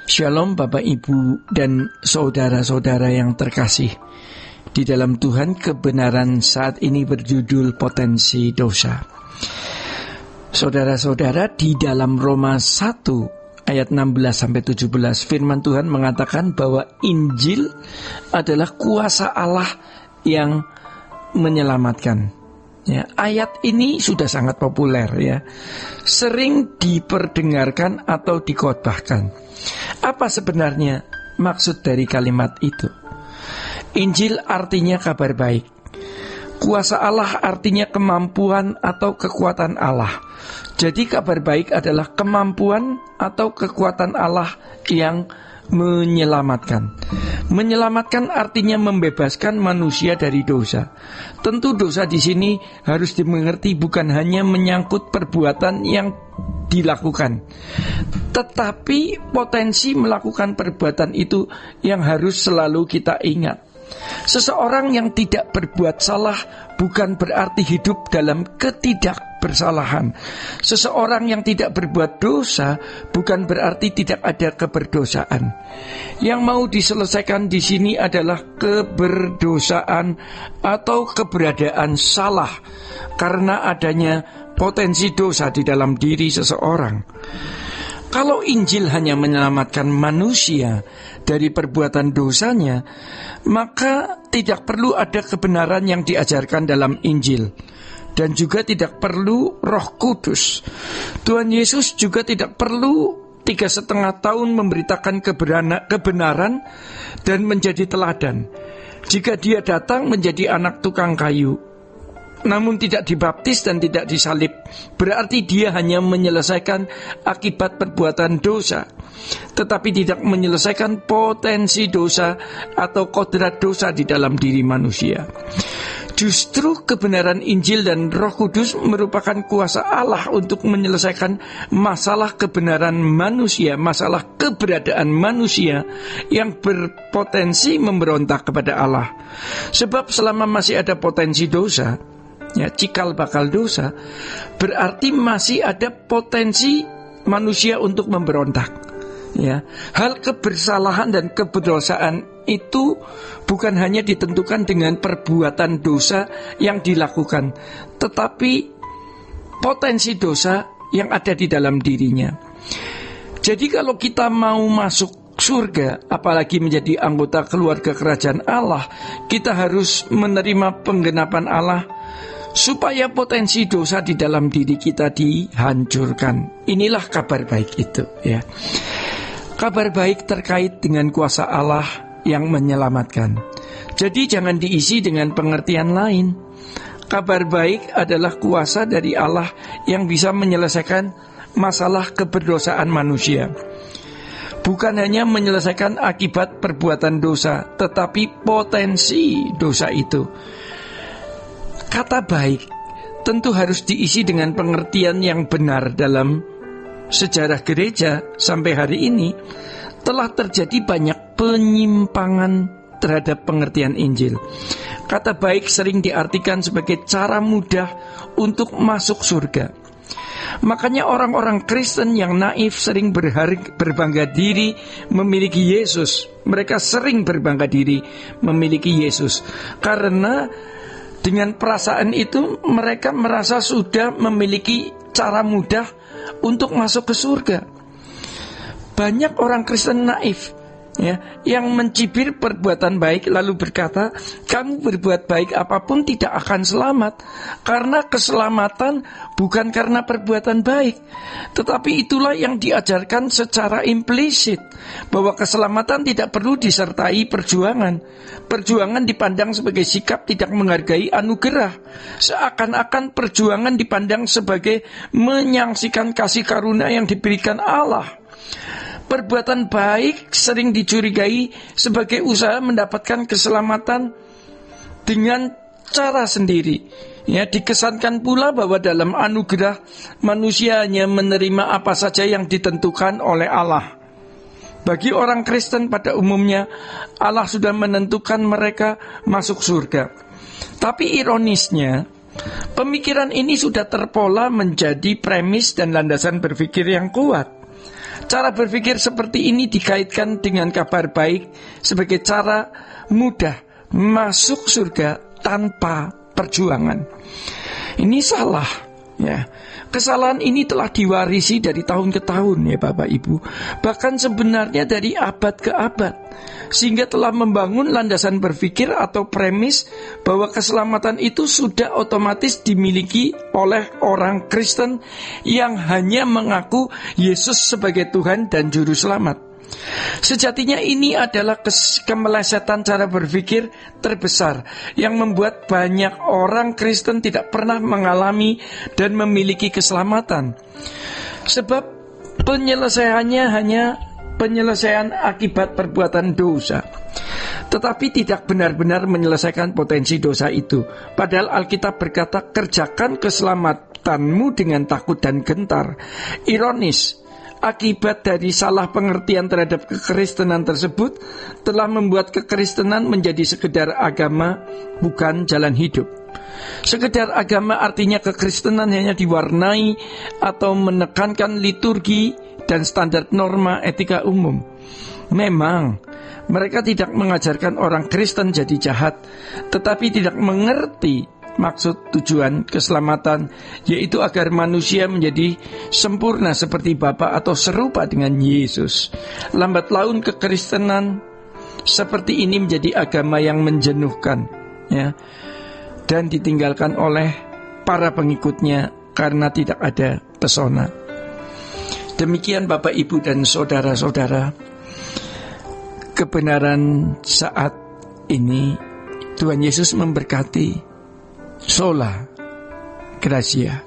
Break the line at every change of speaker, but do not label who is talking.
Shalom Bapak Ibu dan saudara-saudara yang terkasih. Di dalam Tuhan, kebenaran saat ini berjudul potensi dosa. Saudara-saudara, di dalam Roma 1 ayat 16-17 firman Tuhan mengatakan bahwa Injil adalah kuasa Allah yang menyelamatkan. Ya, ayat ini sudah sangat populer ya. Sering diperdengarkan atau dikhotbahkan. Apa sebenarnya maksud dari kalimat itu? Injil artinya kabar baik. Kuasa Allah artinya kemampuan atau kekuatan Allah. Jadi kabar baik adalah kemampuan atau kekuatan Allah yang menyelamatkan. Menyelamatkan artinya membebaskan manusia dari dosa. Tentu dosa di sini harus dimengerti bukan hanya menyangkut perbuatan yang dilakukan, tetapi potensi melakukan perbuatan itu yang harus selalu kita ingat. Seseorang yang tidak berbuat salah bukan berarti hidup dalam ketidakbersalahan. Seseorang yang tidak berbuat dosa bukan berarti tidak ada keberdosaan. Yang mau diselesaikan di sini adalah keberdosaan atau keberadaan salah karena adanya potensi dosa di dalam diri seseorang. Kalau Injil hanya menyelamatkan manusia dari perbuatan dosanya, maka tidak perlu ada kebenaran yang diajarkan dalam Injil. Dan juga tidak perlu Roh Kudus. Tuhan Yesus juga tidak perlu 3,5 tahun memberitakan kebenaran dan menjadi teladan. Jika dia datang menjadi anak tukang kayu, namun tidak dibaptis dan tidak disalib, berarti dia hanya menyelesaikan akibat perbuatan dosa, tetapi tidak menyelesaikan potensi dosa atau kodrat dosa di dalam diri manusia. Justru kebenaran Injil dan Roh Kudus merupakan kuasa Allah untuk menyelesaikan masalah kebenaran manusia, masalah keberadaan manusia yang berpotensi memberontak kepada Allah. Sebab selama masih ada potensi dosa, ya, cikal bakal dosa, berarti masih ada potensi manusia untuk memberontak. Ya, hal kebersalahan dan keberdosaan itu bukan hanya ditentukan dengan perbuatan dosa yang dilakukan, tetapi potensi dosa yang ada di dalam dirinya. Jadi kalau kita mau masuk surga, apalagi menjadi anggota keluarga kerajaan Allah, kita harus menerima penggenapan Allah supaya potensi dosa di dalam diri kita dihancurkan. Inilah kabar baik itu ya. Kabar baik terkait dengan kuasa Allah yang menyelamatkan. Jadi jangan diisi dengan pengertian lain. Kabar baik adalah kuasa dari Allah yang bisa menyelesaikan masalah keberdosaan manusia. Bukan hanya menyelesaikan akibat perbuatan dosa, tetapi potensi dosa itu. Kata baik tentu harus diisi dengan pengertian yang benar. Dalam sejarah gereja sampai hari ini telah terjadi banyak penyimpangan terhadap pengertian Injil. Kata baik sering diartikan sebagai cara mudah untuk masuk surga. Makanya orang-orang Kristen yang naif sering berbangga diri memiliki Yesus. Mereka sering berbangga diri memiliki Yesus karena dengan perasaan itu mereka merasa sudah memiliki cara mudah untuk masuk ke surga. Banyak orang Kristen naif ya, yang mencibir perbuatan baik lalu berkata, kamu berbuat baik apapun tidak akan selamat, karena keselamatan bukan karena perbuatan baik. Tetapi itulah yang diajarkan secara implisit, bahwa keselamatan tidak perlu disertai perjuangan. Perjuangan dipandang sebagai sikap tidak menghargai anugerah, seakan-akan perjuangan dipandang sebagai menyangsikan kasih karunia yang diberikan Allah. Perbuatan baik sering dicurigai sebagai usaha mendapatkan keselamatan dengan cara sendiri. Ya, dikesankan pula bahwa dalam anugerah manusia hanya menerima apa saja yang ditentukan oleh Allah. Bagi orang Kristen pada umumnya, Allah sudah menentukan mereka masuk surga. Tapi ironisnya, pemikiran ini sudah terpola menjadi premis dan landasan berpikir yang kuat. Cara berpikir seperti ini dikaitkan dengan kabar baik sebagai cara mudah masuk surga tanpa perjuangan. Ini salah, ya. Kesalahan ini telah diwarisi dari tahun ke tahun, ya Bapak Ibu. Bahkan sebenarnya dari abad ke abad, sehingga telah membangun landasan berpikir atau premis bahwa keselamatan itu sudah otomatis dimiliki oleh orang Kristen yang hanya mengaku Yesus sebagai Tuhan dan Juru Selamat. Sejatinya ini adalah kemelesetan cara berpikir terbesar yang membuat banyak orang Kristen tidak pernah mengalami dan memiliki keselamatan. Sebab penyelesaiannya hanya penyelesaian akibat perbuatan dosa, tetapi tidak benar-benar menyelesaikan potensi dosa itu. Padahal Alkitab berkata, kerjakan keselamatanmu dengan takut dan gentar. Ironis, akibat dari salah pengertian terhadap kekristenan tersebut telah membuat kekristenan menjadi sekedar agama, bukan jalan hidup. Sekedar agama artinya kekristenan hanya diwarnai atau menekankan liturgi dan standar norma etika umum. Memang mereka tidak mengajarkan orang Kristen jadi jahat, tetapi tidak mengerti maksud tujuan keselamatan, yaitu agar manusia menjadi sempurna seperti Bapa atau serupa dengan Yesus. Lambat laun kekristenan seperti ini menjadi agama yang menjenuhkan, ya, dan ditinggalkan oleh para pengikutnya karena tidak ada pesona. Demikian Bapak, Ibu, dan saudara-saudara, kebenaran saat ini. Tuhan Yesus memberkati. Sola Gracia.